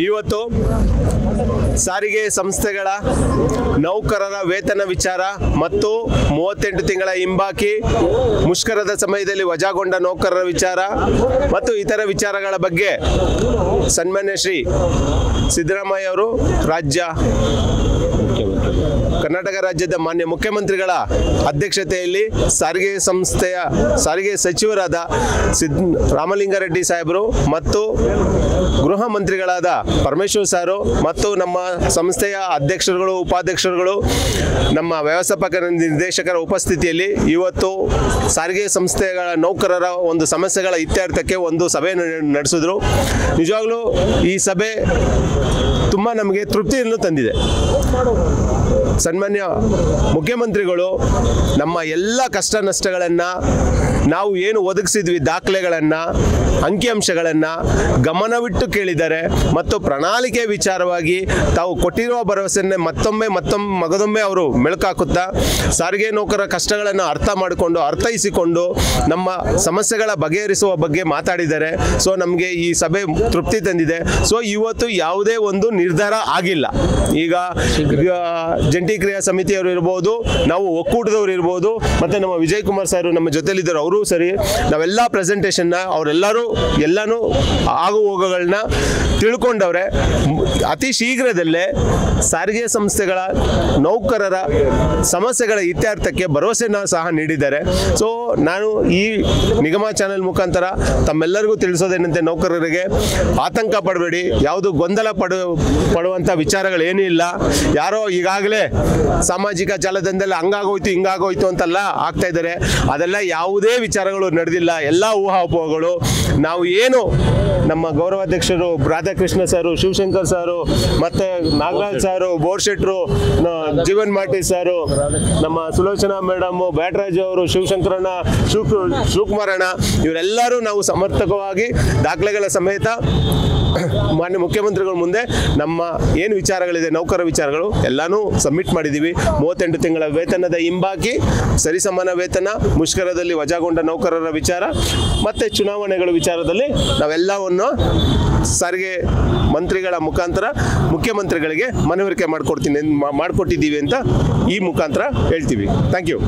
ಇವತ್ತು ಸಾರಿಗೆ ಸಂಸ್ಥೆಗಳ ನೌಕರರ ವೇತನ ವಿಚಾರ ಮತ್ತು 38 ತಿಂಗಳ ಹಿಂಬಾಕಿ, ಮುಷ್ಕರದ ಸಮಯದಲ್ಲಿ ವಜಾಗೊಂಡ ನೌಕರರ ವಿಚಾರ ಮತ್ತು ಇತರ ವಿಚಾರಗಳ ಬಗ್ಗೆ ಸನ್ಮಾನ್ಯ ಶ್ರೀ ಸಿದ್ದರಾಮಯ್ಯ ಅವರು ಕರ್ನಾಟಕ ರಾಜ್ಯದ ಮಾನ್ಯ ಮುಖ್ಯಮಂತ್ರಿಗಳ ಅಧ್ಯಕ್ಷತೆಯಲ್ಲಿ ಸಾರಿಗೆ ಸಚಿವರಾದ ರಾಮಲಿಂಗಾರೆಡ್ಡಿ ಸಾಹೇಬರು ಮತ್ತು ಗೃಹ ಮಂತ್ರಿಗಳಾದ ಪರಮೇಶ್ವರ್ ಸಾರು ಮತ್ತು ನಮ್ಮ ಸಂಸ್ಥೆಯ ಅಧ್ಯಕ್ಷರುಗಳು, ಉಪಾಧ್ಯಕ್ಷರುಗಳು, ನಮ್ಮ ವ್ಯವಸ್ಥಾಪಕ ನಿರ್ದೇಶಕರ ಉಪಸ್ಥಿತಿಯಲ್ಲಿ ಇವತ್ತು ಸಾರಿಗೆ ಸಂಸ್ಥೆಗಳ ನೌಕರರ ಒಂದು ಸಮಸ್ಯೆಗಳ ಇತ್ಯರ್ಥಕ್ಕೆ ಒಂದು ಸಭೆಯನ್ನು ನಡೆಸಿದ್ರು. ನಿಜವಾಗ್ಲೂ ಈ ಸಭೆ ತುಂಬ ನಮಗೆ ತೃಪ್ತಿಯನ್ನು ತಂದಿದೆ. ಸನ್ಮಾನ್ಯ ಮುಖ್ಯಮಂತ್ರಿಗಳು ನಮ್ಮ ಎಲ್ಲ ಕಷ್ಟ ನಷ್ಟಗಳನ್ನು, ನಾವು ಏನು ಒದಗಿಸಿದ್ವಿ ದಾಖಲೆಗಳನ್ನು, ಅಂಕಿಅಂಶಗಳನ್ನು ಗಮನವಿಟ್ಟು ಕೇಳಿದ್ದಾರೆ ಮತ್ತು ಪ್ರಣಾಳಿಕೆ ವಿಚಾರವಾಗಿ ತಾವು ಕೊಟ್ಟಿರುವ ಭರವಸೆಯನ್ನೇ ಮಗದೊಮ್ಮೆ ಅವರು ಮೆಲುಕಾಕುತ್ತಾ ಸಾರಿಗೆ ನೌಕರರ ಕಷ್ಟಗಳನ್ನು ಅರ್ಥ ಮಾಡಿಕೊಂಡು, ಅರ್ಥೈಸಿಕೊಂಡು ನಮ್ಮ ಸಮಸ್ಯೆಗಳ ಬಗೆಹರಿಸುವ ಬಗ್ಗೆ ಮಾತಾಡಿದ್ದಾರೆ. ಸೊ ನಮಗೆ ಈ ಸಭೆ ತೃಪ್ತಿ ತಂದಿದೆ. ಸೊ ಇವತ್ತು ಯಾವುದೇ ಒಂದು ನಿರ್ಧಾರ ಆಗಿಲ್ಲ. ಈಗ ಜಂಟಿ ಕ್ರಿಯಾ ಸಮಿತಿಯವರು ಇರ್ಬೋದು, ನಾವು ಒಕ್ಕೂಟದವರು ಇರ್ಬೋದು, ಮತ್ತು ನಮ್ಮ ವಿಜಯ್ ಕುಮಾರ್ ಸರ್ ನಮ್ಮ ಜೊತೆಲಿದ್ದರು, ಅವರು ಸರಿ, ನಾವೆಲ್ಲ ಪ್ರೆಸೆಂಟೇಷನ್ನ ಎಲ್ಲನೂ ಆಗು ಹೋಗುಗಳನ್ನ ತಿಳ್ಕೊಂಡವ್ರೆ. ಅತಿ ಶೀಘ್ರದಲ್ಲೇ ಸಾರಿಗೆ ಸಂಸ್ಥೆಗಳ ನೌಕರರ ಸಮಸ್ಯೆಗಳ ಇತ್ಯರ್ಥಕ್ಕೆ ಭರವಸೆನ ಸಹ ನೀಡಿದ್ದಾರೆ. ಸೊ ನಾನು ಈ ನಿಗಮ ಚಾನೆಲ್ ಮುಖಾಂತರ ತಮ್ಮೆಲ್ಲರಿಗೂ ತಿಳಿಸೋದೇನಂತೆ, ನೌಕರರಿಗೆ ಆತಂಕ ಪಡಬೇಡಿ, ಯಾವುದು ಗೊಂದಲ ಪಡುವಂಥ ವಿಚಾರಗಳೇನೂ ಇಲ್ಲ. ಯಾರೋ ಈಗಾಗಲೇ ಸಾಮಾಜಿಕ ಜಾಲತಾಣದಲ್ಲಿ ಹಂಗಾಗೋಯ್ತು ಹಿಂಗಾಗೋಯ್ತು ಅಂತೆಲ್ಲ ಆಗ್ತಾ ಇದ್ದಾರೆ. ಅದೆಲ್ಲ ಯಾವುದೇ ವಿಚಾರಗಳು ನಡೆದಿಲ್ಲ, ಎಲ್ಲ ಊಹಾಪೋಹಗಳು. ನಾವು ಏನು ನಮ್ಮ ಗೌರವಾಧ್ಯಕ್ಷರು ರಾಧಾಕೃಷ್ಣ ಸಾರು, ಶಿವಶಂಕರ್ ಸಾರು, ಮತ್ತು ನಾಗರಾಜ್ ಸಾರು, ಬೋರ್ಶೆಟ್ರು, ಜೀವನ್ ಮಾಟಿ ಸಾರು, ನಮ್ಮ ಸುಲೋಚನಾ ಮೇಡಮ್, ಬ್ಯಾಟರಾಜ್ ಅವರು, ಶಿವಶಂಕರಣ್ಣ, ಶಿವಕುಮಾರಣ್ಣ, ಇವರೆಲ್ಲರೂ ನಾವು ಸಮರ್ಥಕವಾಗಿ ದಾಖಲೆಗಳ ಸಮೇತ ಮಾನ್ಯ ಮುಖ್ಯಮಂತ್ರಿಗಳ ಮುಂದೆ ನಮ್ಮ ಏನು ವಿಚಾರಗಳಿದೆ, ನೌಕರ ವಿಚಾರಗಳು ಎಲ್ಲನೂ ಸಬ್ಮಿಟ್ ಮಾಡಿದ್ದೀವಿ. 38 ತಿಂಗಳ ವೇತನದ ಹಿಂಬಾಕಿ, ಸರಿಸಮಾನ ವೇತನ, ಮುಷ್ಕರದಲ್ಲಿ ವಜಾಗೊಂಡ ನೌಕರರ ವಿಚಾರ ಮತ್ತು ಚುನಾವಣೆಗಳ ವಿಚಾರದಲ್ಲಿ ನಾವೆಲ್ಲವನ್ನು ಸಾರಿಗೆ ಮಂತ್ರಿಗಳ ಮುಖಾಂತರ ಮುಖ್ಯಮಂತ್ರಿಗಳಿಗೆ ಮನವರಿಕೆ ಮಾಡಿಕೊಟ್ಟಿದ್ದೀವಿ ಅಂತ ಈ ಮುಖಾಂತರ ಹೇಳ್ತೀವಿ. Thank you.